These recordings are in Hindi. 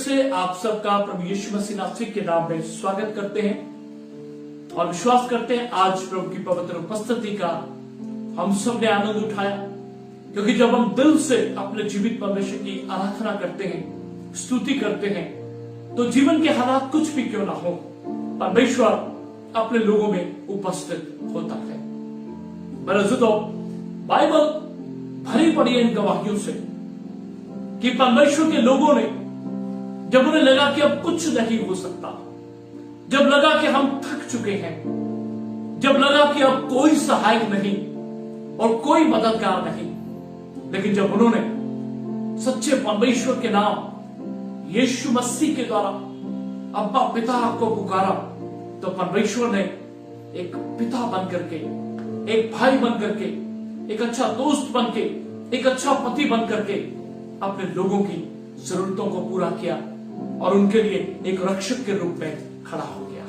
से आप सबका प्रभु यीशु मसीह नासरी के नाम में स्वागत करते हैं और विश्वास करते हैं आज प्रभु की पवित्र उपस्थिति का हम सब ने आनंद उठाया, क्योंकि जब हम दिल से अपने जीवित परमेश्वर की आराधना करते हैं, स्तुति करते हैं, तो जीवन के हालात कुछ भी क्यों ना हो, परमेश्वर अपने लोगों में उपस्थित होता है। बरसों बाइबल भरी पड़ी है इन गवाहियों से कि परमेश्वर के लोगों ने जब उन्हें लगा कि अब कुछ नहीं हो सकता, जब लगा कि हम थक चुके हैं, जब लगा कि अब कोई सहायक नहीं और कोई मददगार नहीं, लेकिन जब उन्होंने सच्चे परमेश्वर के नाम यीशु मसीह के द्वारा अब्बा पिता को पुकारा, तो परमेश्वर ने एक पिता बन करके, एक भाई बन करके, एक अच्छा दोस्त बन के, एक अच्छा पति बन करके अपने लोगों की जरूरतों को पूरा किया और उनके लिए एक रक्षक के रूप में खड़ा हो गया।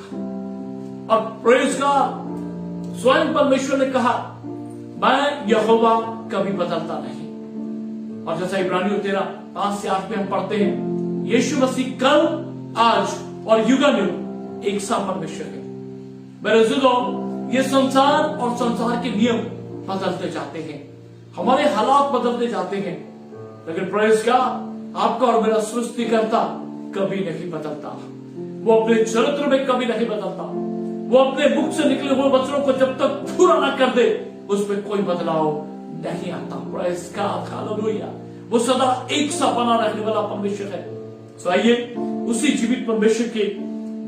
और प्रेज गॉड, स्वयं परमेश्वर ने कहा, मैं यहोवा कभी बदलता नहीं। और जैसा इब्रानियों 13:5-8 में हम पढ़ते हैं, यीशु मसीह कल, आज और युगानुयुग एक सा परमेश्वर है। मेरे अज़ीज़ों, ये संसार और संसार के नियम बदलते जाते हैं, हमारे हालात बदलते जाते हैं, लेकिन प्रेज गॉड, आपका और मेरा सृष्टिकर्ता कभी नहीं बदलता। वो अपने चरित्र में कभी नहीं बदलता। वो अपने मुख से निकले हुए वचनों को जब तक पूरा न कर दे, उसमें कोई बदलाव नहीं आता। Praise God, hallelujah. वो सदा एक सा बना रहने वाला परमेश्वर है। तो आइए उसी जीवित परमेश्वर की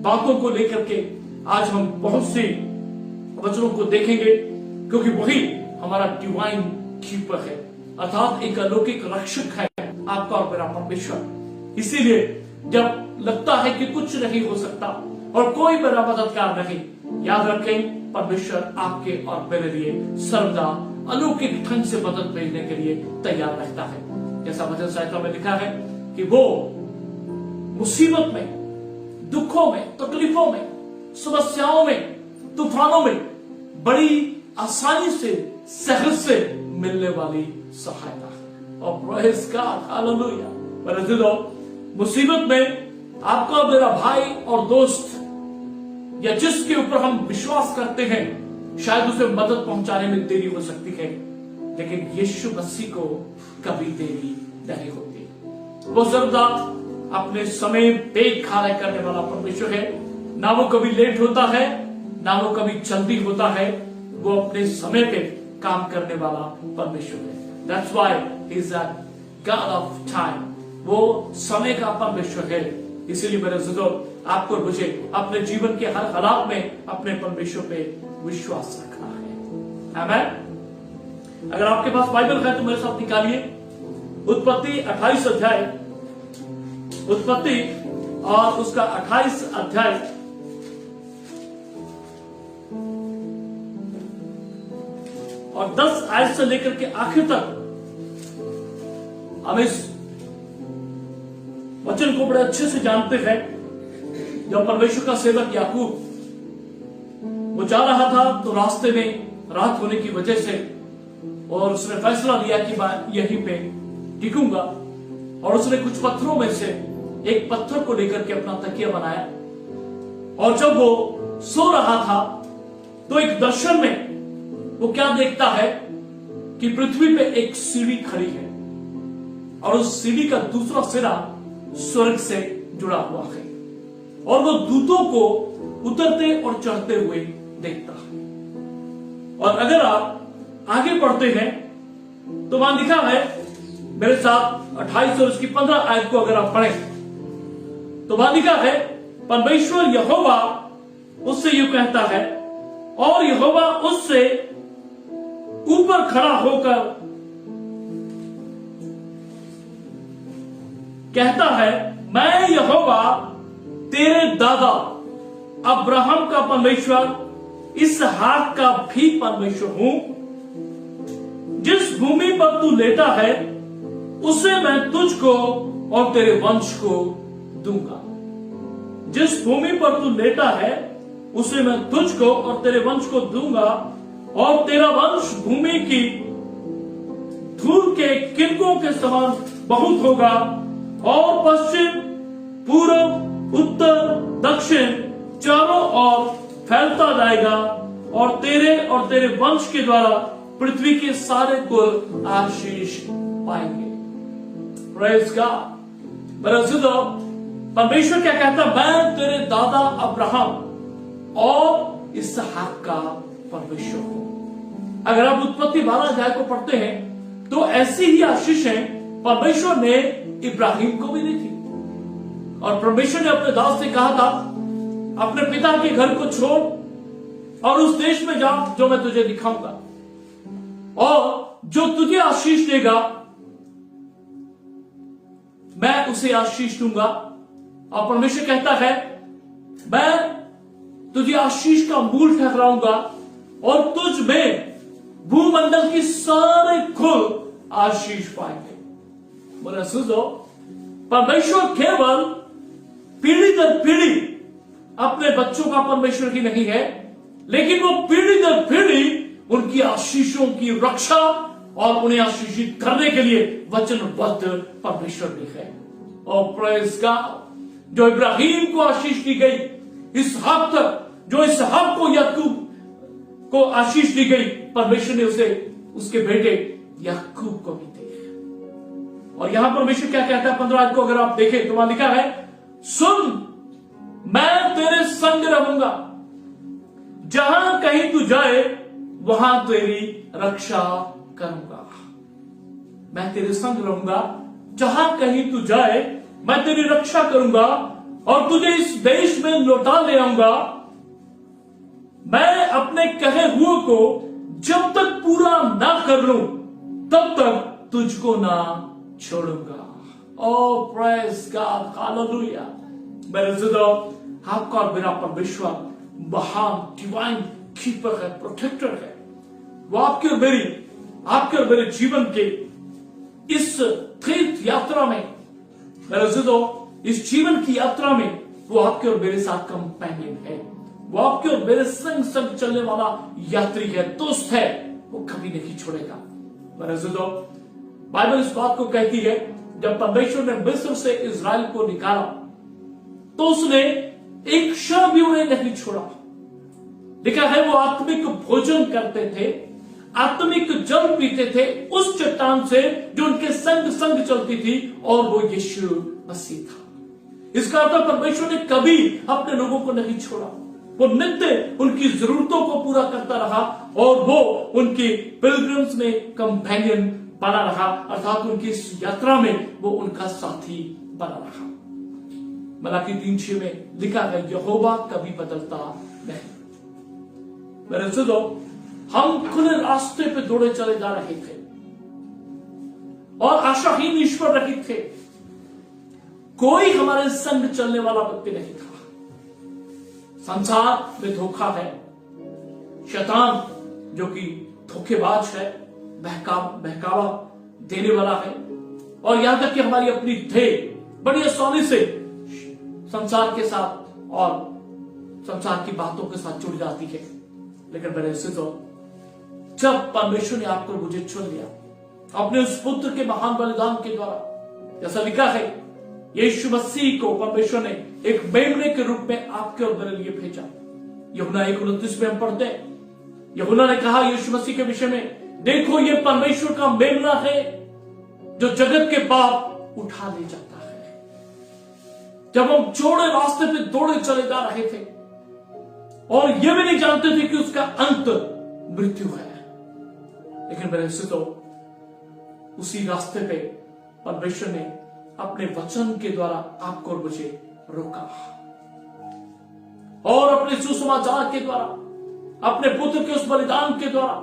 बातों को लेकर के आज हम बहुत सी वचनों को देखेंगे, क्योंकि वही हमारा डिवाइन कीपर है, अर्थात एक अलौकिक रक्षक है आपका और मेरा परमेश्वर। इसीलिए जब लगता है कि कुछ नहीं हो सकता और कोई मेरा मददगार नहीं, याद रखें, परमेश्वर आपके और मेरे लिए सर्वदा अलौकिक ढंग से मदद भेजने के लिए तैयार रहता है। जैसा भजन संहिता में लिखा है कि वो मुसीबत में, दुखों में, तकलीफों में, समस्याओं में, तूफानों में बड़ी आसानी से, सहज से मिलने वाली सहायता है। और प्रेज गॉड, हालेलुया। मेरे दिलों, मुसीबत में आपका मेरा भाई और दोस्त या जिसके ऊपर हम विश्वास करते हैं, शायद उसे मदद पहुंचाने में देरी हो सकती है, लेकिन यीशु मसीह को कभी देरी नहीं होती। वो सर्वदा अपने समय पेट खाने करने वाला परमेश्वर है। ना वो कभी लेट होता है, ना वो कभी जल्दी होता है। वो अपने समय पे काम करने वाला परमेश्वर है। That's why he is a God of time. वो समय का परमेश्वर है। इसीलिए मेरे अज़ीज़ों, आपको मुझे अपने जीवन के हर हालात में अपने परमेश्वर पे विश्वास रखना है। आमीन। अगर आपके पास बाइबल है तो मेरे साथ निकालिए उत्पत्ति 28 अध्याय, उत्पत्ति और उसका 28 अध्याय और 10 आयत से लेकर के आखिर तक हम इस वचन को बड़े अच्छे से जानते हैं। जब परमेश्वर का सेवक याकूब वो जा रहा था, तो रास्ते में रात होने की वजह से और उसने फैसला लिया कि मैं यहीं पे टिकूंगा, और उसने कुछ पत्थरों में से एक पत्थर को लेकर के अपना तकिया बनाया। और जब वो सो रहा था, तो एक दर्शन में वो क्या देखता है कि पृथ्वी पे एक सीढ़ी खड़ी है और उस सीढ़ी का दूसरा सिरा स्वर्ग से जुड़ा हुआ है, और वो दूतों को उतरते और चढ़ते हुए देखता है। और अगर आप आगे पढ़ते हैं तो वहां लिखा है, मेरे साथ 28 और उसकी 15 आयत को अगर आप पढ़ें तो वहां लिखा है, परमेश्वर यहोवा उससे यूं कहता है, और यहोवा उससे ऊपर खड़ा होकर कहता है, मैं यहोवा तेरे दादा अब्राहम का परमेश्वर, इसहाक का भी परमेश्वर हूं। जिस भूमि पर तू लेटा है उसे मैं तुझको और तेरे वंश को दूंगा। जिस भूमि पर तू लेटा है उसे मैं तुझको और तेरे वंश को दूंगा, और तेरा वंश भूमि की धूल के किरणों के समान बहुत होगा, और पश्चिम पूर्व, उत्तर, दक्षिण चारों ओर फैलता जाएगा और तेरे वंश के द्वारा पृथ्वी के सारे कुल आशीष पाएंगे। Praise God. परमेश्वर क्या कहता, मैं तेरे दादा अब्राहम और इसहाक का परमेश्वर हूं। अगर आप उत्पत्ति 12 अध्याय को पढ़ते हैं तो ऐसी ही आशीषें परमेश्वर ने इब्राहिम को भी दी थी। और परमेश्वर ने अपने दास से कहा था, अपने पिता के घर को छोड़ और उस देश में जा जो मैं तुझे दिखाऊंगा, और जो तुझे आशीष देगा मैं उसे आशीष दूंगा। और परमेश्वर कहता है, मैं तुझे आशीष का मूल ठहराऊंगा और तुझ में भूमंडल की सारे कुल आशीष पाएंगे। बोला सुनो, परमेश्वर केवल पीढ़ी दर पीढ़ी अपने बच्चों का परमेश्वर ही नहीं है, लेकिन वो पीढ़ी दर पीढ़ी उनकी आशीषों की रक्षा और उन्हें आशीषित करने के लिए वचनबद्ध परमेश्वर भी है। और प्रेज गॉड, जो इब्राहिम को आशीष दी गई, इसहाक तक, जो इसहाक को याकूब को आशीष दी गई, परमेश्वर ने उसे उसके बेटे याकूब को भी दी। और यहां परमेश्वर क्या कहता है 15 को अगर आप देखें तो वहां लिखा है, सुन मैं तेरे संग रहूंगा, जहां कहीं तू जाए वहां तेरी रक्षा करूंगा। मैं तेरे संग रहूंगा, जहां कहीं तू जाए मैं तेरी रक्षा करूंगा और तुझे इस देश में लौटा ले आऊंगा। मैं अपने कहे हुए को जब तक पूरा ना कर लूं तब तक तुझको ना छोड़ूंगा। ओ प्रेज गॉड, हालेलुया। मेरे जुड़ो, आपका और मेरा परमेश्वर महान डिवाइन कीपर है, प्रोटेक्टर है। वो आपके और मेरे जीवन के इस तीर्थ यात्रा में, मेरे जुड़ो, इस जीवन की यात्रा में वो आपके और मेरे साथ कंपेनियन है। वो आपके और मेरे संग संग चलने वाला यात्री है, दोस्त है, वो कभी नहीं छोड़ेगा। मेरे जुड़ो, बाइबल इस बात को कहती है, जब परमेश्वर ने मिस्र से इजराइल को निकाला तो उसने एक क्षण भी उन्हें नहीं छोड़ा। लिखा है, वो आत्मिक भोजन करते थे, आत्मिक जल पीते थे उस चट्टान से जो उनके संग संग चलती थी, और वो यीशु मसीह था। इसका अर्थ परमेश्वर ने कभी अपने लोगों को नहीं छोड़ा। वो नित्य उनकी जरूरतों को पूरा करता रहा और वो उनकी पिलग्रिम्स में कंपेनियन बना रहा, अर्थात उनकी इस यात्रा में वो उनका साथी बना रहा। मलाकी 3:6 में लिखा है, यहोवा कभी बदलता नहीं। मेरे सुनो, हम खुले रास्ते पे दौड़े चले जा रहे थे और आशाहीन ईश्वर रहित थे। कोई हमारे संग चलने वाला व्यक्ति नहीं था। संसार में धोखा है, शैतान जो कि धोखेबाज है, बहकावा देने वाला है, और यहां तक कि हमारी अपनी देह बड़ी आसानी से संसार के साथ और संसार की बातों के साथ जुड़ जाती है। लेकिन मेरे तो जब परमेश्वर ने आपको मुझे चुन लिया अपने उस पुत्र के महान बलिदान के द्वारा, जैसा लिखा है, यीशु मसीह को परमेश्वर ने एक मेमने के रूप में आपके और मेरे लिए भेजा। यूहन्ना 1:29 में हम पढ़ते हैं, यूहन्ना ने कहा यीशु मसीह के विषय में, देखो ये परमेश्वर का मेमना है जो जगत के पाप उठा ले जाता है। जब हम चौड़े रास्ते पे दौड़े चले जा रहे थे और ये भी नहीं जानते थे कि उसका अंत मृत्यु है, लेकिन मेरे तो उसी रास्ते पे परमेश्वर ने अपने वचन के द्वारा आपको और मुझे रोका, और अपने सुसमाचार के द्वारा, अपने पुत्र के उस बलिदान के द्वारा,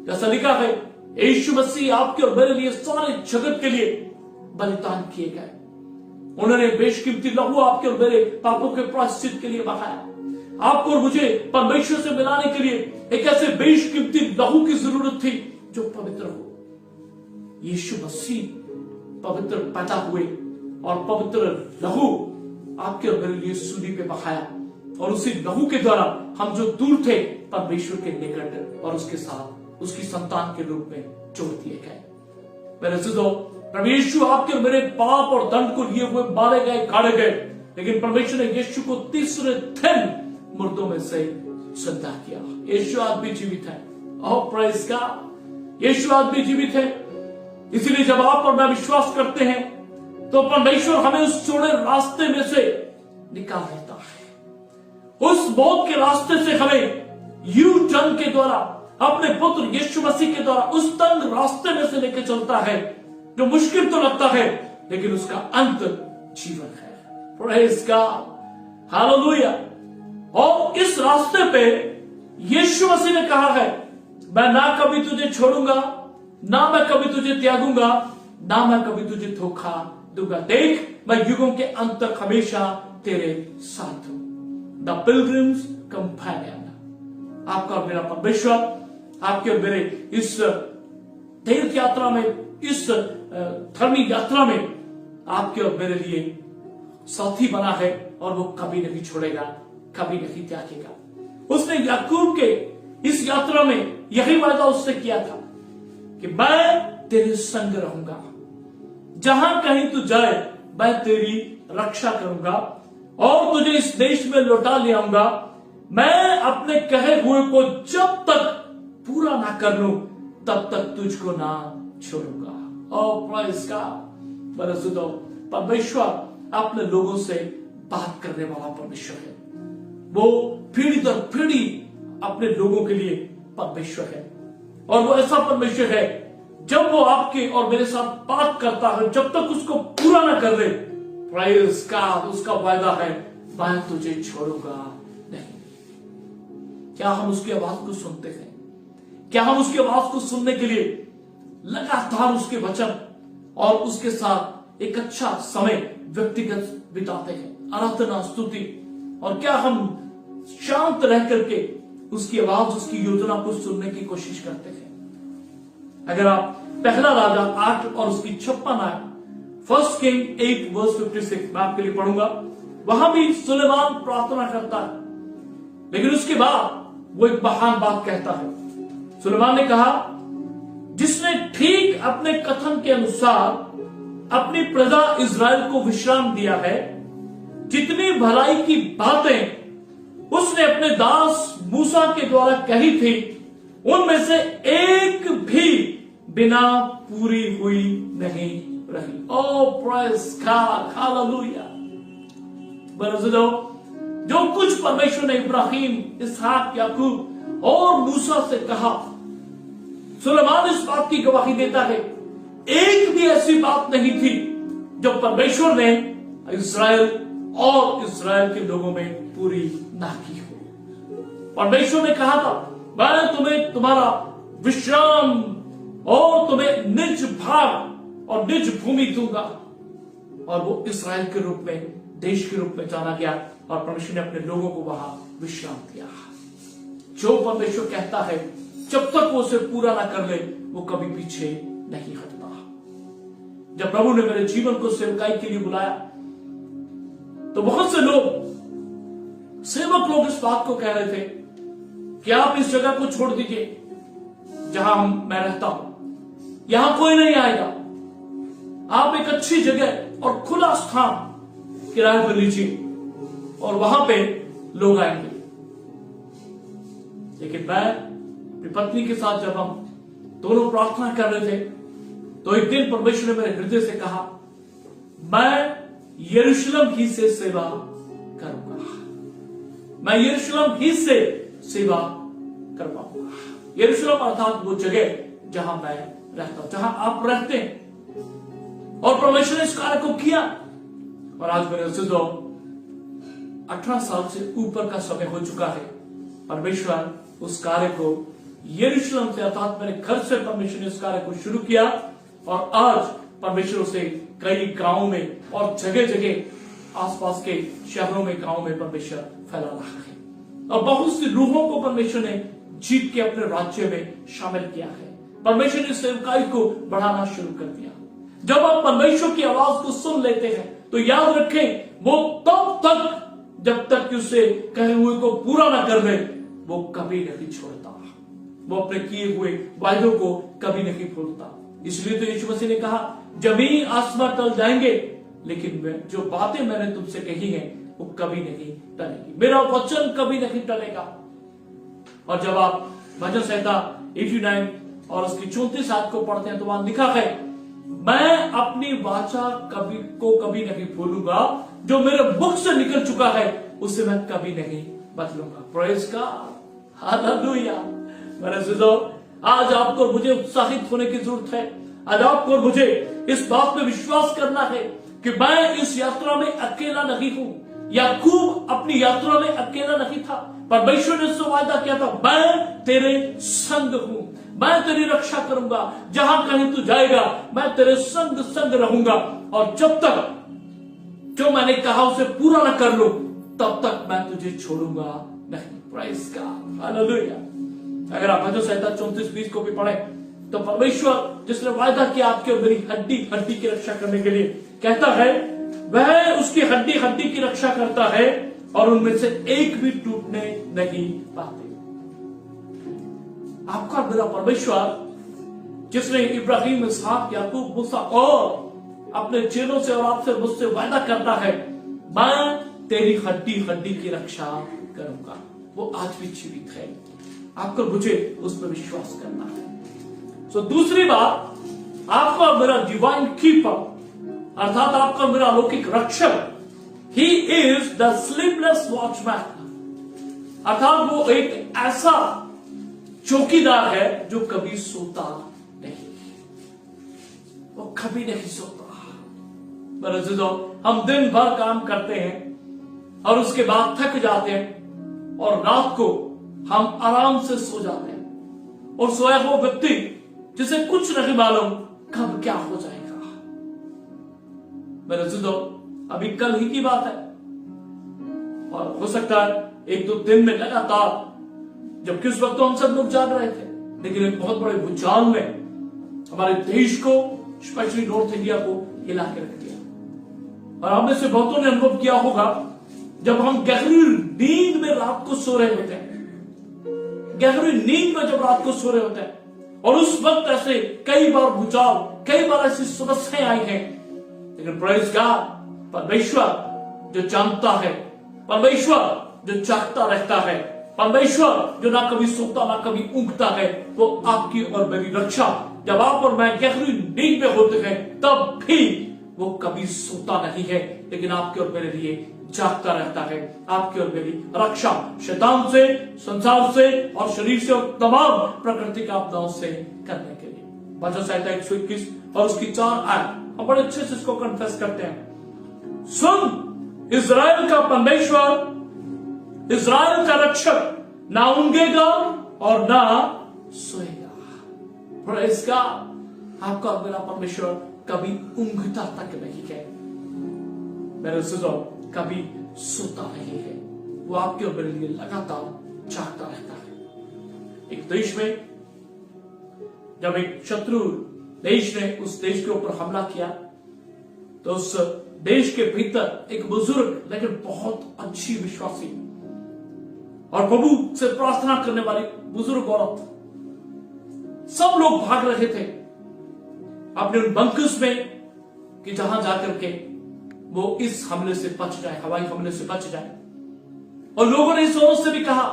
जैसा लिखा है, यीशु मसीह आपके और मेरे लिए, सारे जगत के लिए बलिदान किए गए। उन्होंने बेशकीमती लहू आपके और मेरे पापों के प्रायश्चित के लिए बहाया। आपको और मुझे परमेश्वर से मिलाने के लिए एक ऐसे बेशकीमती लहू की जरूरत थी जो पवित्र हो। यीशु मसीह पवित्र पैदा हुए और पवित्र लहू आपके और मेरे लिए सूली पे बहाया, और उसी लहू के द्वारा हम जो दूर थे परमेश्वर के निकट और उसके साथ उसकी संतान के रूप में जोड़ दिए गए। मेरे अज़ीज़ों, प्रभु यीशु आपके और मेरे पाप और दंड को लिए हुए मारे गए, गाड़े गए, लेकिन परमेश्वर ने यीशु को तीसरे दिन मुर्दों में से जिंदा किया। यीशु आज भी जीवित है। ओह प्रेज़ गॉड, यीशु आज भी जीवित है। इसीलिए जब आप और मैं विश्वास करते हैं तो परमेश्वर हमें उस चौड़े रास्ते में से निकाल लेता है। उस मौत के रास्ते से हमें यू टर्न के द्वारा अपने पुत्र यीशु मसीह के द्वारा उस तंग रास्ते में से लेकर चलता है जो मुश्किल तो लगता है लेकिन उसका अंत जीवन है। Praise God, hallelujah. और इस रास्ते पे यीशु मसीह ने कहा है, मैं ना कभी तुझे छोड़ूंगा, ना मैं कभी तुझे त्यागूंगा, ना मैं कभी तुझे धोखा दूंगा। देख, मैं युगों के अंत तक हमेशा तेरे साथ हूं। द पिलग्रिम्स कंपेनियन, आपका और मेरा परमेश्वर आपके और मेरे इस तीर्थ यात्रा में, इस धर्मी यात्रा में आपके और मेरे लिए साथी बना है और वो कभी नहीं छोड़ेगा, कभी नहीं त्यागेगा। उसने याकूब के इस यात्रा में यही वादा उससे किया था कि मैं तेरे संग रहूंगा, जहां कहीं तू जाए मैं तेरी रक्षा करूंगा और तुझे इस देश में लौटा ले आऊंगा। मैं अपने कहे हुए को जब तक पूरा ना कर लूं तब तक तुझको ना छोड़ूंगा। और प्रेज़ गॉड, बरसुदो, परमेश्वर अपने लोगों से बात करने वाला परमेश्वर है। वो पीढ़ी दर पीढ़ी अपने लोगों के लिए परमेश्वर है और वो ऐसा परमेश्वर है जब वो आपके और मेरे साथ बात करता है, जब तक उसको पूरा ना कर दे, प्रेज़ गॉड, उसका वायदा है, मैं तुझे छोड़ूंगा नहीं। क्या हम उसकी आवाज को सुनते हैं? क्या हम उसकी आवाज को सुनने के लिए लगातार उसके वचन और उसके साथ एक अच्छा समय व्यक्तिगत बिताते हैं, आराधना, स्तुति? और क्या हम शांत रह करके उसकी आवाज, उसकी योजना को सुनने की कोशिश करते हैं? अगर आप पहला राजा 8 और उसकी 56 आयत, 1 किंग 8 वर्स 56 मैं आपके लिए पढ़ूंगा। वहां भी सुलेमान प्रार्थना करता है, लेकिन उसके बाद वो एक महान बात कहता है। सुलेमान ने कहा, जिसने ठीक अपने कथन के अनुसार अपनी प्रजा इज़राइल को विश्राम दिया है, जितनी भलाई की बातें उसने अपने दास मूसा के द्वारा कही थी, उनमें से एक भी बिना पूरी हुई नहीं रही। ओह प्रेज़ गॉड, हालेलुया। बरसुदो, जो कुछ परमेश्वर ने इब्राहिम, इसहाक, याकूब और मूसा से कहा, सुलेमान इस बात की गवाही देता है, एक भी ऐसी बात नहीं थी जो परमेश्वर ने इज़राइल और इज़राइल के लोगों में पूरी ना की हो। परमेश्वर ने कहा था, मैं तुम्हें तुम्हारा विश्राम और तुम्हें निज भाग और निज भूमि दूंगा। और वो इज़राइल के रूप में, देश के रूप में जाना गया और परमेश्वर ने अपने लोगों को वहां विश्राम दिया। जो परमेश्वर कहता है, जब तक वो उसे पूरा ना कर ले, वो कभी पीछे नहीं हटता। जब प्रभु ने मेरे जीवन को सेवकाई के लिए बुलाया तो बहुत से लोग, सेवक लोग इस बात को कह रहे थे कि आप इस जगह को छोड़ दीजिए जहां मैं रहता हूं, यहां कोई नहीं आएगा, आप एक अच्छी जगह और खुला स्थान किराए पर लीजिए और वहां पे लोग आएंगे। लेकिन मैं अपनी पत्नी के साथ जब हम दोनों प्रार्थना कर रहे थे तो एक दिन परमेश्वर ने मेरे हृदय से कहा, मैं यरूशलेम ही से सेवा करूंगा, मैं यरूशलेम ही से सेवा कर पाऊंगा। यरूशलेम अर्थात वो जगह जहां मैं रहता हूं, जहां आप रहते हैं। और परमेश्वर ने इस कार्य को किया और आज मेरे से 18 साल से ऊपर का समय हो चुका है। परमेश्वर उस कार्य को यरूशलेम से अर्थात मेरे घर से परमेश्वर ने इस कार्य को शुरू किया और आज परमेश्वर उसे कई गांवों में और जगह जगह आसपास के शहरों में, गांवों में परमेश्वर फैला रहा है और बहुत सी रूहों को परमेश्वर ने जीत के अपने राज्य में शामिल किया है। परमेश्वर ने सेवकाई को बढ़ाना शुरू कर दिया। जब आप परमेश्वर की आवाज को सुन लेते हैं तो याद रखें, वो तब तक जब तक कि उसे कहे हुए को पूरा ना कर दे, वो कभी नहीं छोड़ता। वो अपने किए हुए वायदों को कभी नहीं भूलता। इसलिए तो यीशु मसीह ने कहा, जमीन आसमान टल जाएंगे लेकिन जो बातें मैंने तुमसे कही हैं वो कभी नहीं टलेगी, मेरा वचन कभी नहीं टलेगा। और जब आप भजन संहिता 89 और उसकी 34 आयत को पढ़ते हैं तो वहां लिखा है, मैं अपनी वाचा कभी नहीं भूलूंगा, जो मेरे मुख से निकल चुका है उसे मैं कभी नहीं बदलूंगा। Praise God, hallelujah. मेरे अजीजों, आज आपको और मुझे उत्साहित होने की जरूरत है। आज आपको और मुझे इस बात पे विश्वास करना है कि मैं इस यात्रा में अकेला नहीं हूं। याकूब अपनी यात्रा में अकेला नहीं था, परमेश्वर ने उससे वादा किया था, मैं तेरे संग हूं, मैं तेरी रक्षा करूंगा, जहां कहीं तू जाएगा मैं तेरे संग रहूंगा, और जब तक जो मैंने कहा उसे पूरा न कर लो तब तक मैं तुझे छोड़ूंगा नहीं। Praise God, hallelujah. अगर आप भजन संहिता 34:20 को भी पढ़े तो परमेश्वर जिसने वायदा किया आपके और मेरी हड्डी हड्डी की रक्षा करने के लिए, कहता है वह उसकी हड्डी हड्डी की रक्षा करता है और उनमें से एक भी टूटने नहीं पाते। आपका मेरा परमेश्वर जिसने इब्राहिम, इसहाक, याकूब, मूसा और अपने चेलों से और आपसे मुझसे वायदा करता है, मैं तेरी हड्डी हड्डी की रक्षा करूंगा, वो आज भी जीवित है। आपको मुझे उस पर विश्वास करना है। सो दूसरी बात, आपका मेरा डिवाइन कीपर अर्थात आपका मेरा अलौकिक रक्षक, he is the sleepless watchman, अर्थात वो एक ऐसा चौकीदार है जो कभी सोता नहीं, वो कभी नहीं सोता। मेरे अजीजों, हम दिन भर काम करते हैं और उसके बाद थक जाते हैं और रात को हम आराम से सो जाते हैं, और सोया हुआ व्यक्ति जिसे कुछ नहीं मालूम कब क्या हो जाएगा। मेरे अजीजों, अभी कल ही की बात है और हो सकता है 1-2 दिन में लगातार, जबकि उस वक्त तो हम सब लोग जाग रहे थे, लेकिन एक बहुत बड़े भूचाल ने हमारे देश को, स्पेशली नॉर्थ इंडिया को हिला के रख दिया। और हम में से बहुतों ने अनुभव किया होगा, जब हम गहरी नींद में रात को सो रहे होते हैं, गहरी नींद में जब रात को सो रहे होते हैं, और उस वक्त ऐसे कई बार भूचाल, कई बार ऐसी समस्याएं आई हैं, लेकिन प्रेज गॉड, परमेश्वर जो जानता है, परमेश्वर जो चाहता रहता है, परमेश्वर जो ना कभी सोता ना कभी ऊँघता है, वो आपकी और मेरी रक्षा, जब आप और मैं गहरी नींद में होते हैं तब भी वो कभी सोता नहीं है, लेकिन आपके और मेरे लिए जागता रहता है। आपकी और मेरी रक्षा शैतान से, संसार से और शरीर से और तमाम प्रकृति की आपदाओं से करने के लिए। भजन संहिता 121 और उसकी 4 आयत हम बड़े अच्छे से इसको कन्फेस करते हैं। सुन, इजराइल का परमेश्वर, इजराइल का रक्षक ना ऊँघेगा और ना सोएगा। प्रेज़ गॉड, आपका और मेरा परमेश्वर कभी ऊँघता तक नहीं है, मेरे सुनो, कभी सोता नहीं है, वो आपके और मेरे लिए लगातार जागता रहता है। एक देश में जब एक शत्रु देश ने उस देश के ऊपर हमला किया, तो उस देश के भीतर एक बुजुर्ग लेकिन बहुत अच्छी विश्वासी और प्रभु से प्रार्थना करने वाली बुजुर्ग औरत, सब लोग भाग रहे थे अपने उन बंकर्स में कि जहां जाकर के वो इस हमले से बच जाए, हवाई हमले से बच जाए। और लोगों ने इस औरत से भी कहा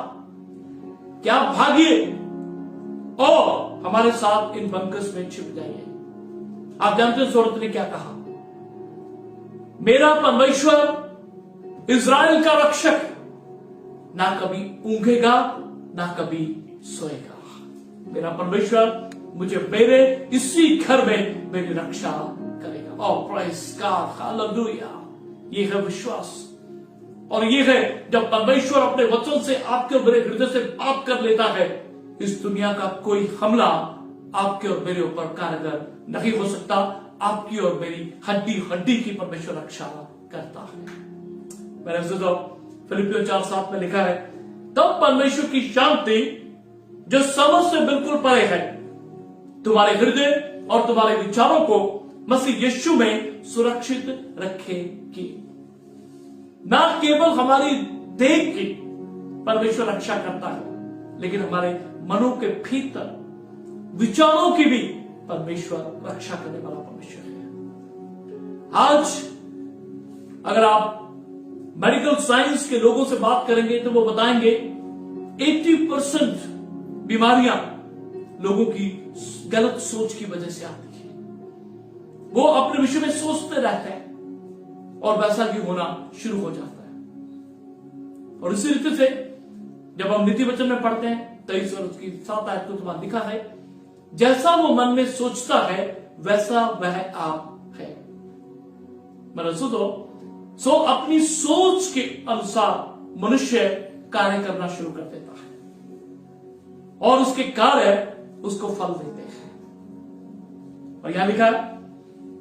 कि आप भागिए और हमारे साथ इन बंकर्स में छिप जाइए। आप जानते हैं उस औरत ने क्या कहा? मेरा परमेश्वर इजराइल का रक्षक ना कभी ऊँघेगा ना कभी सोएगा। मेरा परमेश्वर मुझे मेरे इसी घर में मेरी रक्षा करेगा। और प्रेज़ गॉड, हालेलुया। ये है विश्वास, और ये है जब परमेश्वर अपने वचन से आपके और मेरे हृदय से बात कर लेता है, इस दुनिया का कोई हमला आपके और मेरे ऊपर कारगर नहीं हो सकता। आपकी और मेरी हड्डी हड्डी की परमेश्वर रक्षा करता है। मेरे अजीजों, फिलिपियों 4:7 में लिखा है, तब परमेश्वर की शांति जो समझ से बिल्कुल परे है, तुम्हारे हृदय और तुम्हारे विचारों को मसीह यीशु में सुरक्षित रखेगी। ना केवल हमारी देह की परमेश्वर रक्षा करता है, लेकिन हमारे मनों के भीतर विचारों की भी परमेश्वर रक्षा करने वाला परमेश्वर है। आज अगर आप मेडिकल साइंस के लोगों से बात करेंगे तो वो बताएंगे 80% बीमारियां लोगों की गलत सोच की वजह से आती है। वो अपने विषय में सोचते रहते हैं और वैसा ही होना शुरू हो जाता है। और इसी रीति से जब हम नीति वचन में पढ़ते हैं 23 और उसकी 7 आयत को तुम्हारा लिखा है, जैसा वो मन में सोचता है वैसा वह आप है। मतलब सो अपनी सोच के अनुसार मनुष्य कार्य करना शुरू कर देता है और उसके कार्य उसको फल देते हैं। और यहां लिखा है,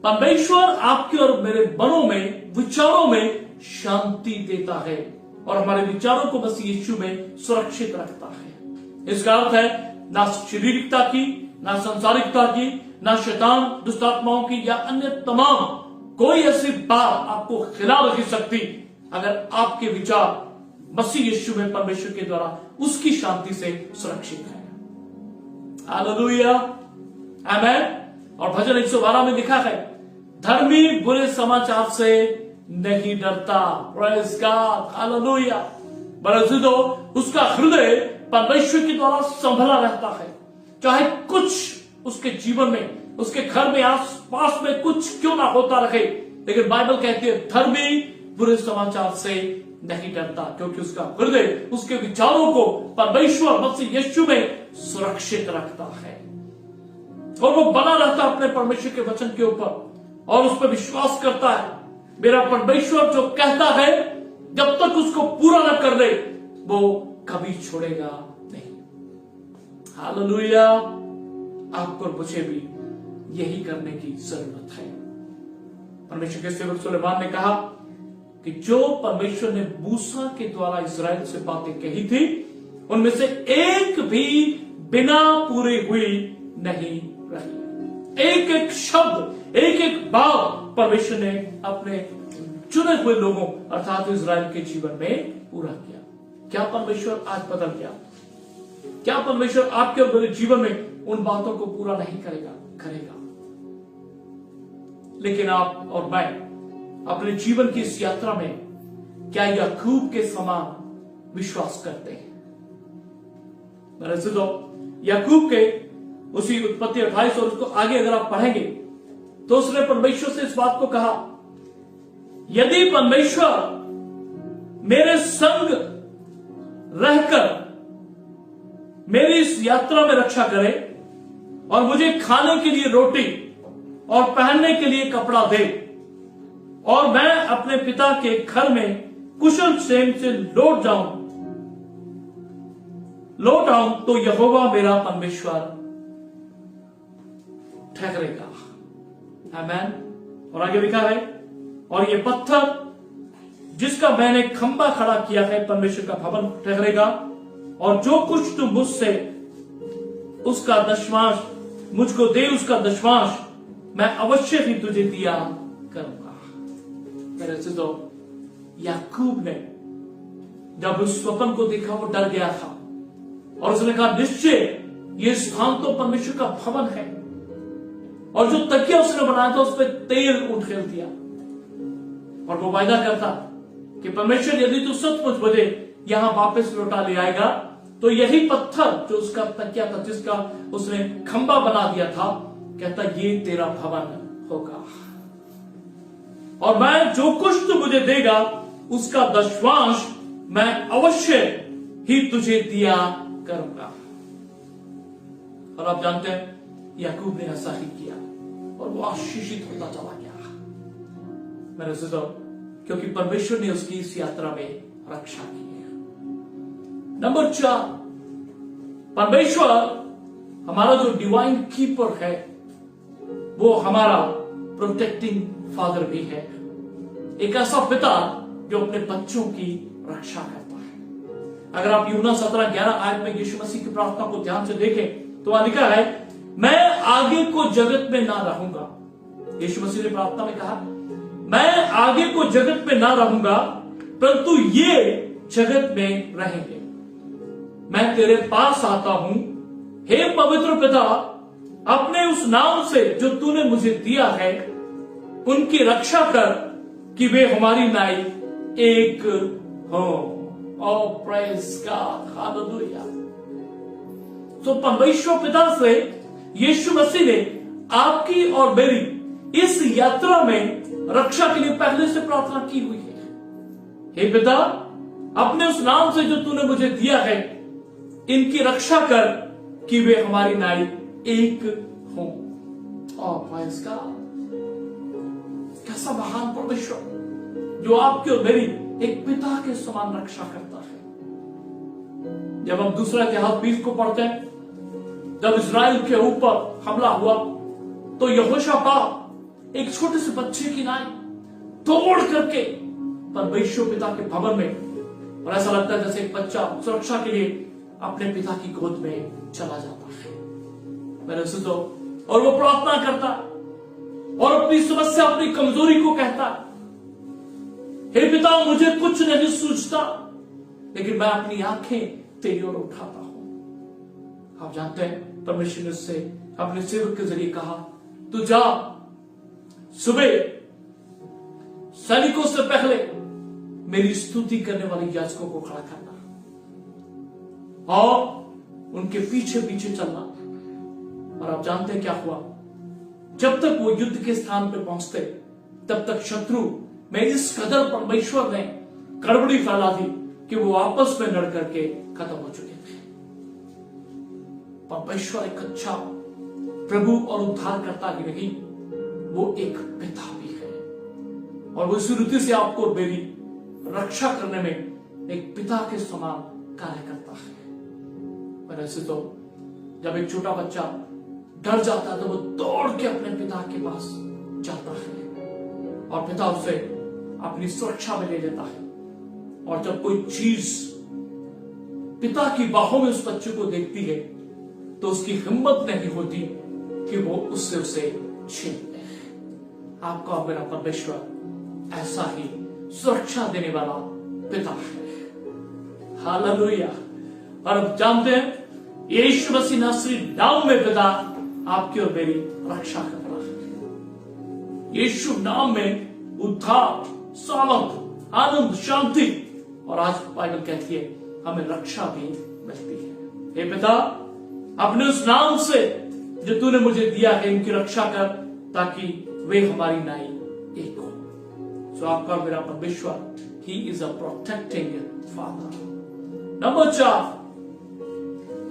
परमेश्वर आपके और मेरे मनों में, विचारों में शांति देता है और हमारे विचारों को बस यीशु में सुरक्षित रखता है। इसका अर्थ है ना शारीरिकता की, ना सांसारिकता की, ना शैतान दुष्टात्माओं की या अन्य तमाम कोई ऐसी बात आपको खिला नहीं सकती अगर आपके विचार मसीह यीशु में परमेश्वर के द्वारा उसकी शांति से सुरक्षित है। हालेलुया, आमेन। और भजन 112 में लिखा है, धर्मी बुरे समाचार से नहीं डरता। Praise God, hallelujah. बरसिदो उसका हृदय परमेश्वर के द्वारा संभला रहता है, चाहे कुछ उसके जीवन में, उसके घर में, आस पास में कुछ क्यों ना होता रहे, लेकिन बाइबल कहती है धर्मी बुरे समाचार से नहीं डरता, क्योंकि उसका हृदय उसके विचारों को परमेश्वर मसीह यीशु में सुरक्षित रखता है और वो बना रहता है अपने परमेश्वर के वचन के ऊपर और उस पर विश्वास करता है। मेरा परमेश्वर जो कहता है जब तक उसको पूरा न कर दे वो कभी छोड़ेगा नहीं। हालेलुया। आपको मुझे भी यही करने की जरूरत है। परमेश्वर के सेवक सुलेमान ने कहा कि जो परमेश्वर ने मूसा के द्वारा इस्राएल से बातें कही थी उनमें से एक भी बिना पूरी हुई नहीं रही। एक एक शब्द, एक एक बात परमेश्वर ने अपने चुने हुए लोगों अर्थात इस्राएल के जीवन में पूरा किया। क्या परमेश्वर आज बदल गया? क्या परमेश्वर आपके और मेरे जीवन में उन बातों को पूरा नहीं करेगा? करेगा। लेकिन आप और मैं अपने जीवन की इस यात्रा में क्या याकूब के समान विश्वास करते हैं? मेरे से तो याकूब के उसी उत्पत्ति 28 और उसको आगे अगर आप पढ़ेंगे तो उसने परमेश्वर से इस बात को कहा, यदि परमेश्वर मेरे संग रहकर मेरी इस यात्रा में रक्षा करे और मुझे खाने के लिए रोटी और पहनने के लिए कपड़ा दे और मैं अपने पिता के घर में कुशल क्षेम से लौट आऊं तो यहोवा मेरा परमेश्वर ठहरेगा। आमेन। और आगे लिखा है, और ये पत्थर जिसका मैंने खंबा खड़ा किया है परमेश्वर का भवन ठहरेगा और जो कुछ तुम मुझसे उसका दशमांश मुझको दे, उसका दशमांश मैं अवश्य ही तुझे दिया करूंगा। मेरे से तो याकूब ने जब उस स्वप्न को देखा वो डर गया था और उसने कहा निश्चय ये स्थान तो परमेश्वर का भवन है। और जो तकिया उसने बनाया था उस पर तेल उठेल दिया और वो वायदा करता कि परमेश्वर यदि तू सचमुच मुझे यहां वापस लौटा ले आएगा तो यही पत्थर जो उसका तकिया था, जिसका उसने खंबा बना दिया था, कहता ये तेरा भवन होगा और मैं जो कुछ तू मुझे देगा उसका दशमांश मैं अवश्य ही तुझे दिया करूंगा। और आप जानते हैं याकूब ने ऐसा ही किया और वो आशीषित होता चला गया। मेरे दोस्तों, क्योंकि परमेश्वर ने उसकी इस यात्रा में रक्षा की है। नंबर 4, परमेश्वर हमारा जो डिवाइन कीपर है वो हमारा प्रोटेक्टिंग फादर भी है। एक ऐसा पिता जो अपने बच्चों की रक्षा करता है। अगर आप यूहन्ना 17:11 आयत में यीशु मसीह की प्रार्थना को ध्यान से देखें तो वहां लिखा है, मैं आगे को जगत में ना रहूंगा। यीशु मसीह ने प्रार्थना में कहा, मैं आगे को जगत में ना रहूंगा परंतु ये जगत में रहेंगे। मैं तेरे पास आता हूं, हे पवित्र पिता, अपने उस नाम से जो तूने मुझे दिया है उनकी रक्षा कर कि वे हमारी नाई एक हो। ओ प्रेज गॉड, हालेलुया। तो परमेश्वर पिता से यीशु मसीह ने आपकी और मेरी इस यात्रा में रक्षा के लिए पहले से प्रार्थना की हुई है। हे पिता, अपने उस नाम से जो तूने मुझे दिया है, इनकी रक्षा कर कि वे हमारी नाई एक हो। ओ प्रेज गॉड, कैसा महान परमेश्वर जो आपकी और मेरी एक पिता के समान रक्षा करता है। जब हम दूसरा इतिहास 20 को पढ़ते हैं, जब इस्राएल के ऊपर हमला हुआ तो यहोशापात एक छोटे से बच्चे की नाई तोड़ करके परमेश्वर पिता के भवन में, और ऐसा लगता है जैसे एक बच्चा सुरक्षा के लिए अपने पिता की गोद में चला जाता है। मेरे सुनो, और वो प्रार्थना करता और अपनी समस्या, अपनी कमजोरी को कहता, हे पिता, मुझे कुछ नहीं सूझता, लेकिन मैं अपनी आंखें तेरी ओर उठाता हूं। आप जानते हैं परमेश्वर ने उससे अपने सेवक के जरिए कहा, तू जा, सुबह सैनिकों से पहले मेरी स्तुति करने वाले याजकों को खड़ा करना और उनके पीछे पीछे चलना। और आप जानते हैं क्या हुआ? जब तक वो युद्ध के स्थान पर पहुंचते, तब तक शत्रु में इस कदर परमेश्वर ने गड़बड़ी फैला दी कि वो आपस में लड़ करके खत्म हो चुके थे। परमेश्वर एक अच्छा प्रभु और उद्धारकर्ता ही नहीं, वो एक पिता भी है, और वो इस रीति से आपको मेरी रक्षा करने में एक पिता के समान कार्य करता है। पर ऐसे तो जब एक छोटा बच्चा डर जाता है तो वो दौड़ के अपने पिता के पास जाता है और पिता उसे अपनी सुरक्षा में ले लेता है। और जब कोई चीज पिता की बाहों में उस बच्चे को देखती है तो उसकी हिम्मत नहीं होती कि वो उससे उसे छीन ले। आपका मेरा परमेश्वर ऐसा ही सुरक्षा देने वाला पिता है। हालेलुया। और अब जानते हैं यीशु मसीह नासरी नाम में पिता आपकी और मेरी रक्षा कर रहा है। यीशु नाम में उद्धार, सामर्थ, आनंद, शांति, और आज बाइबल कहती है हमें रक्षा भी मिलती है। हे पिता, अपने उस नाम से जो तूने मुझे दिया है, इनकी रक्षा कर ताकि वे हमारी नाई एक हो। सो आपका मेरा परमेश्वर, he is a protecting father. Number 4,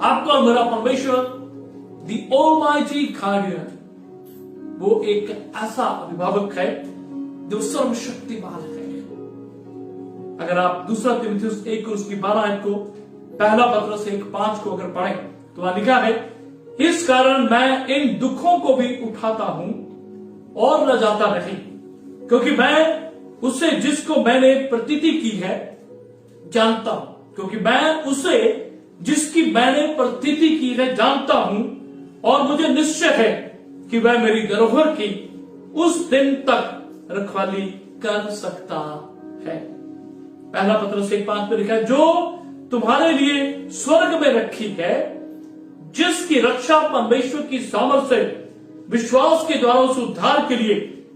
आपका और मेरा परमेश्वर द ऑलमाइटी गार्डियन, वो एक ऐसा अभिभावक है जो सर्वशक्तिमान है। अगर आप दूसरा तीमुथियुस 1 और उसकी 12 को, पहला पत्रस 1:5 को अगर पढ़ें तो वहां लिखा है, इस कारण मैं इन दुखों को भी उठाता हूं और लजाता नहीं, क्योंकि मैं उसे जिसको मैंने प्रतीति की है जानता हूं, क्योंकि मैं उसे जिसकी मैंने प्रतीति की है जानता हूं, और मुझे निश्चय है कि वह मेरी धरोहर की उस दिन तक रखवाली कर सकता है। पहला पत्रस 1:5 में लिखा है, जो तुम्हारे लिए स्वर्ग में रखी है, जिसकी रक्षा परमेश्वर की सामर्थ से विश्वास के द्वारा उस उद्धार के लिए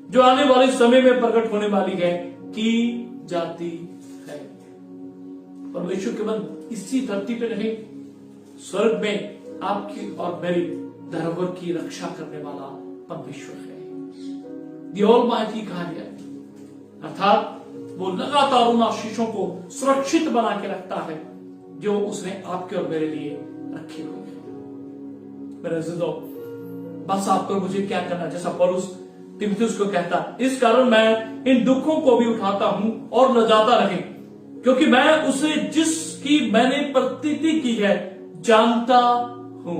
जो आने वाले समय में प्रकट होने वाली है की जाती है। परमेश्वर केवल इसी धरती पे नहीं, स्वर्ग में आपकी और मेरी धरोहर की रक्षा करने वाला परमेश्वर है। द ऑलमाइटी गार्डियन, अर्थात वो लगातार उन आशीषों को सुरक्षित बना के रखता है जो उसने आपके और मेरे लिए रखे हुए हैं। मेरे जिंदो, बस आपको मुझे क्या करना, जैसा पौलुस तीमुथियुस को कहता, इस कारण मैं इन दुखों को भी उठाता हूं और लजाता नहीं, क्योंकि मैं उसे जिसकी मैंने प्रतीति की है जानता हूं।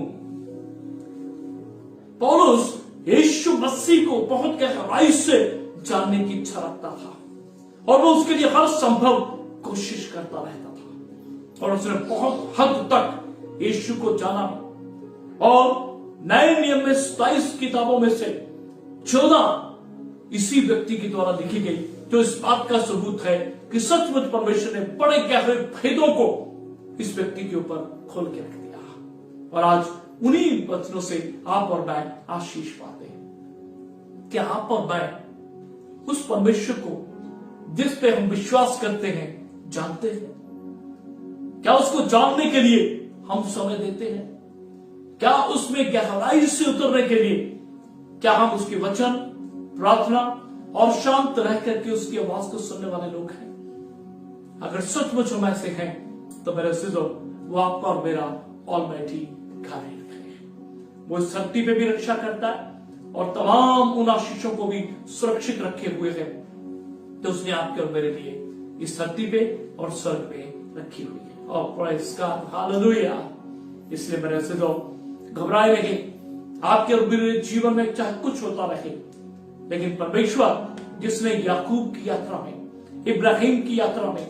पौलुस यीशु मसीह को बहुत गहराई से जानने की इच्छा रखता था और वो उसके लिए हर संभव कोशिश करता रहता था, और उसने बहुत हद तक यीशु को जाना। और नए नियम में 27 किताबों में से 14 इसी व्यक्ति के द्वारा लिखी गई, जो इस बात का सबूत है कि सचमुच परमेश्वर ने बड़े गहरे भेदों को इस व्यक्ति के ऊपर खोल के रख दिया। और आज उन्हीं वचनों से आप और मैं आशीष पाते हैं। क्या आप और मैं उस परमेश्वर को जिस पे हम विश्वास करते हैं जानते हैं? क्या उसको जानने के लिए हम समय देते हैं? क्या उसमें गहराई से उतरने के लिए क्या हम उसके वचन, प्रार्थना और शांत रह करके उसकी आवाज को सुनने वाले लोग हैं? अगर सचमुच हम ऐसे हैं तो मेरे सिजो वो आपका और मेरा ऑलमाइटी खाली रखे। वो इस धरती पे भी रक्षा करता है और तमाम उन आशीषों को भी सुरक्षित रखे हुए है तो उसने आपके और मेरे लिए इस धरती पे और स्वर्ग पे रखी हुई है। और प्रेज़ गॉड, हालेलुया। इसलिए मेरे सिजो घबराए रहे, आपके और मेरे जीवन में चाहे कुछ होता रहे, लेकिन परमेश्वर जिसने याकूब की यात्रा में, इब्राहिम की यात्रा में,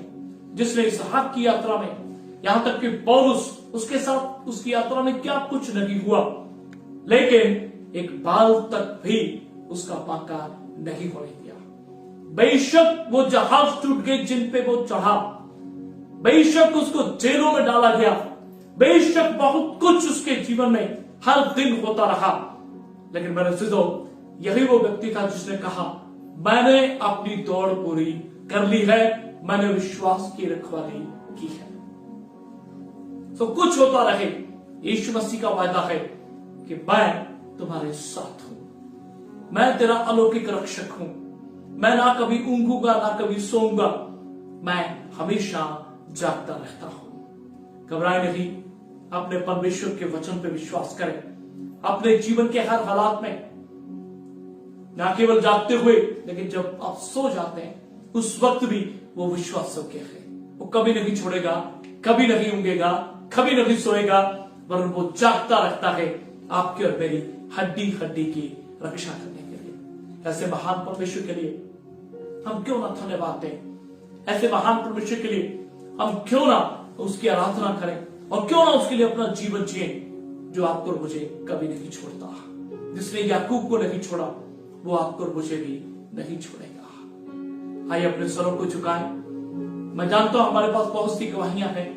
जिसने इसहाक की यात्रा में, यहां तक कि पौलुस उसके साथ उसकी यात्रा में क्या कुछ नहीं हुआ, लेकिन एक बाल तक भी उसका बांका नहीं होने दिया। बेशक वो जहाज टूट गए जिन पे वो चढ़ा, बेशक उसको जेलों में डाला गया, बेशक बहुत कुछ उसके जीवन में हर दिन होता रहा, लेकिन मेरे सिजो यही वो व्यक्ति था जिसने कहा, मैंने अपनी दौड़ पूरी कर ली है, मैंने विश्वास की रखवाली की है। तो कुछ होता रहे, यीशु मसीह का वायदा है कि मैं तुम्हारे साथ हूं, मैं तेरा अलौकिक रक्षक हूं, मैं ना कभी ऊंघूंगा ना कभी सोऊंगा, मैं हमेशा जागता रहता हूं। घबराए नहीं, अपने परमेश्वर के वचन पे विश्वास करें। अपने जीवन के हर हालात में ना केवल जागते हुए, लेकिन जब आप सो जाते हैं उस वक्त भी वो विश्वास योग्य है। वो कभी नहीं छोड़ेगा, कभी नहीं ऊंघेगा, कभी नहीं सोएगा, वरन वो जागता रहता है आपकी और मेरी हड्डी हड्डी की रक्षा करने के लिए। ऐसे महान परमेश्वर के लिए हम क्यों ना धन्यवाद दें? ऐसे महान परमेश्वर के लिए हम क्यों ना उसकी आराधना करें और क्यों ना उसके लिए अपना जीवन जिए, जो आपको और मुझे कभी नहीं छोड़ता। जिसने याकूब को नहीं छोड़ा वो आपको और मुझे भी नहीं छोड़ेगा। आइए अपने स्वरों को झुकाएं। मैं जानता हूं हमारे पास बहुत सी गवाहियां हैं।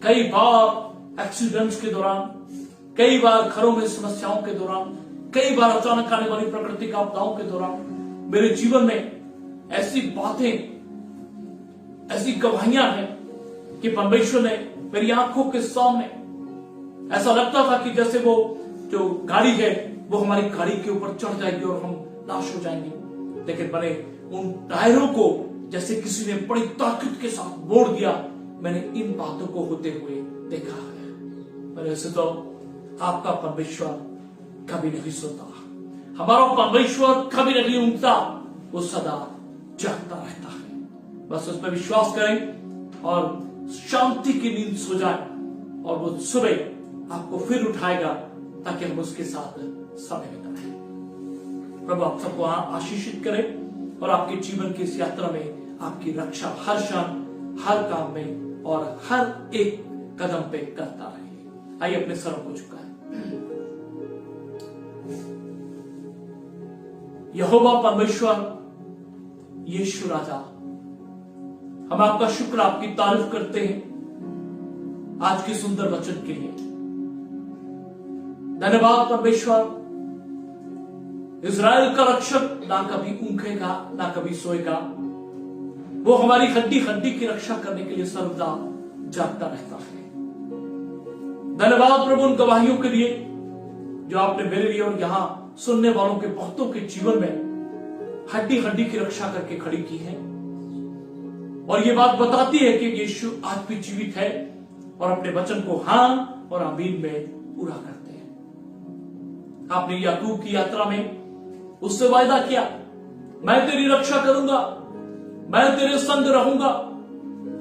कई बार एक्सीडेंट्स के दौरान, कई बार घरों में समस्याओं के दौरान, कई बार अचानक आने वाली प्राकृतिक आपदाओं के दौरान मेरे जीवन में ऐसी बातें, ऐसी गवाहियां हैं कि परमेश्वर ने मेरी आंखों के सामने ऐसा लगता था कि जैसे वो जो गाड़ी है वो हमारी गाड़ी के ऊपर चढ़ जाएगी और हम नाश हो जाएंगे, लेकिन मैंने उन टायरों को जैसे किसी ने बड़ी ताकत के साथ मोड़ दिया। मैंने इन बातों को होते हुए देखा है। मेरे से तो आपका परमेश्वर कभी नहीं सोता, हमारा परमेश्वर कभी नहीं ऊँघता, वो सदा जागता रहता है। बस उस पर विश्वास करें और शांति की नींद सो जाए और वो सुबह आपको फिर उठाएगा ताकि हम उसके साथ समय बिताएं। प्रभु आप सबको आशीषित करे और आपके जीवन की इस यात्रा में आपकी रक्षा हर क्षण, हर काम में और हर एक कदम पे करता रहे। आइए अपने सरों को झुकाएं। यहोवा परमेश्वर, यीशु राजा, हम आपका शुक्र, आपकी तारीफ करते हैं आज के सुंदर वचन के लिए। धन्यवाद परमेश्वर, इज़राइल का रक्षक ना कभी ऊँघेगा ना कभी सोएगा, वो हमारी हड्डी हड्डी की रक्षा करने के लिए सर्वदा जागता रहता है। धन्यवाद प्रभु उन गवाहियों के लिए जो आपने मेरे लिए और यहां सुनने वालों के बहुतों के जीवन में हड्डी हड्डी की रक्षा करके खड़ी की है और ये बात बताती है कि यीशु आज भी जीवित है और अपने वचन को हां और आमीन में पूरा करते हैं। आपने याकूब की यात्रा में उससे वायदा किया, मैं तेरी रक्षा करूंगा, मैं तेरे संग रहूंगा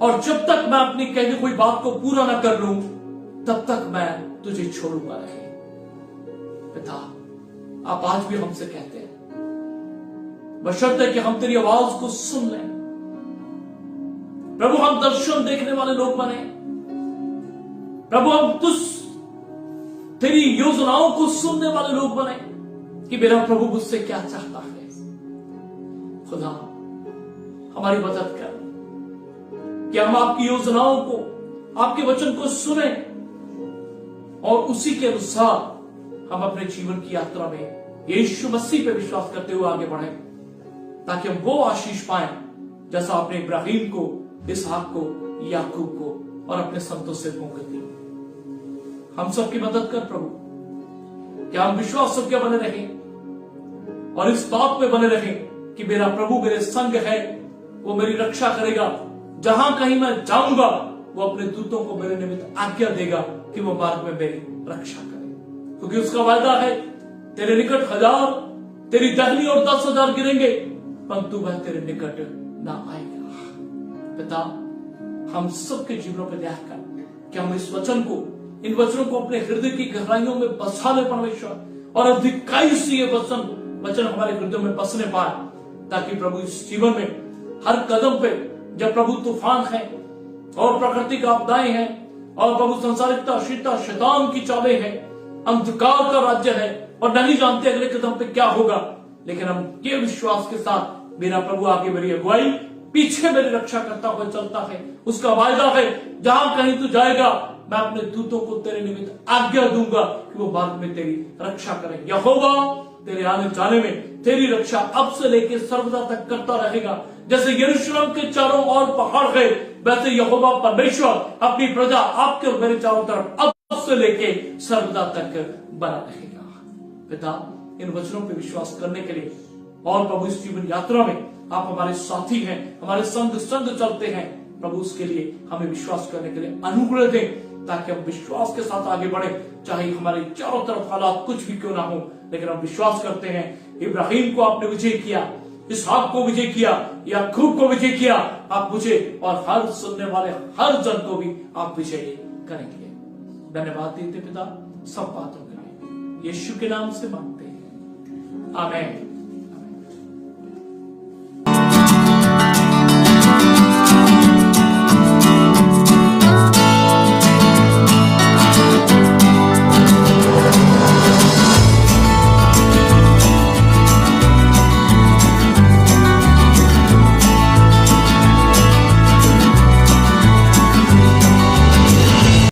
और जब तक मैं अपनी कही हुई बात को पूरा ना कर लूं तब तक मैं तुझे छोड़ूंगा नहीं। पिता, आप आज भी हमसे कहते हैं, बशर्ते कि हम तेरी आवाज को सुन लें। प्रभु हम दर्शन देखने वाले लोग बने। प्रभु हम तेरी योजनाओं को सुनने वाले लोग बने कि मेरा प्रभु मुझसे क्या चाहता है। खुदा हमारी मदद कर कि हम आपकी योजनाओं को, आपके वचन को सुने और उसी के अनुसार हम अपने जीवन की यात्रा में यीशु मसीह पे विश्वास करते हुए आगे बढ़े ताकि हम वो आशीष पाएं जैसा आपने इब्राहिम को, इसहाक को, याकूब को और अपने संतों से को दी। हम सबकी मदद कर प्रभु, क्या हम विश्वास सबके बने रहें और इस बात में बने रहें कि मेरा प्रभु मेरे संग है, वो मेरी रक्षा करेगा। जहां कहीं मैं जाऊंगा वो अपने दूतों को मेरे निमित्त आज्ञा देगा कि वो मार्ग में मेरी रक्षा करे, क्योंकि उसका वायदा है तेरे निकट 1000 तेरी दाहिनी और 10,000 गिरेंगे परंतु वह तेरे निकट ना आएगा। पिता, हम सबके जीवनों पर दया कर कि हम इस वचन को, इन वचनों को अपने हृदय की गहराइयों में बसा ले परमेश्वर, और अधिकाई से ये वचन हमारे हृदय में बसने पाए, ताकि प्रभु इस जीवन में हर कदम पे जब प्रभु तूफान है और प्रकृति का आपदाएं हैं और प्रभु संसारिकता, शीतता, शैतान की चालें हैं, अंधकार का राज्य है और नहीं जानते अगले कदम पे क्या होगा, लेकिन हम ये विश्वास के साथ मेरा प्रभु आगे मेरी अगुवाई, पीछे मेरी रक्षा करता हुआ चलता है। उसका वायदा है जहां कहीं तू जाएगा मैं अपने दूतों को तेरे निमित्त आज्ञा दूंगा कि वो मार्ग में तेरी रक्षा करें। यहोवा तेरे आने जाने में तेरी रक्षा अब से लेकर सर्वदा तक करता रहेगा। जैसे यरूशलेम के चारों ओर पहाड़ है, वैसे यहोवा परमेश्वर अपनी प्रजा आपके और मेरे चारों तरफ अब से लेके सर्वदा तक बना रहेगा। पिता, इन वचनों पर विश्वास करने के लिए और प्रभु इस जीवन यात्रा में आप हमारे साथी हैं, हमारे संग चलते हैं प्रभु, उसके लिए हमें विश्वास करने के लिए अनुग्रह दें, ताकि हम विश्वास के साथ आगे बढ़े। चाहे हमारे चारों तरफ हालात कुछ भी क्यों ना हो, लेकिन हम विश्वास करते हैं इब्राहिम को आपने विजय किया, इसहाक को विजय किया, याकूब को विजय किया, आप मुझे और हर सुनने वाले हर जन को भी आप विजय करेंगे। धन्यवाद देते पिता सब बातों के लिए, यीशु के नाम से मांगते हैं, आमीन।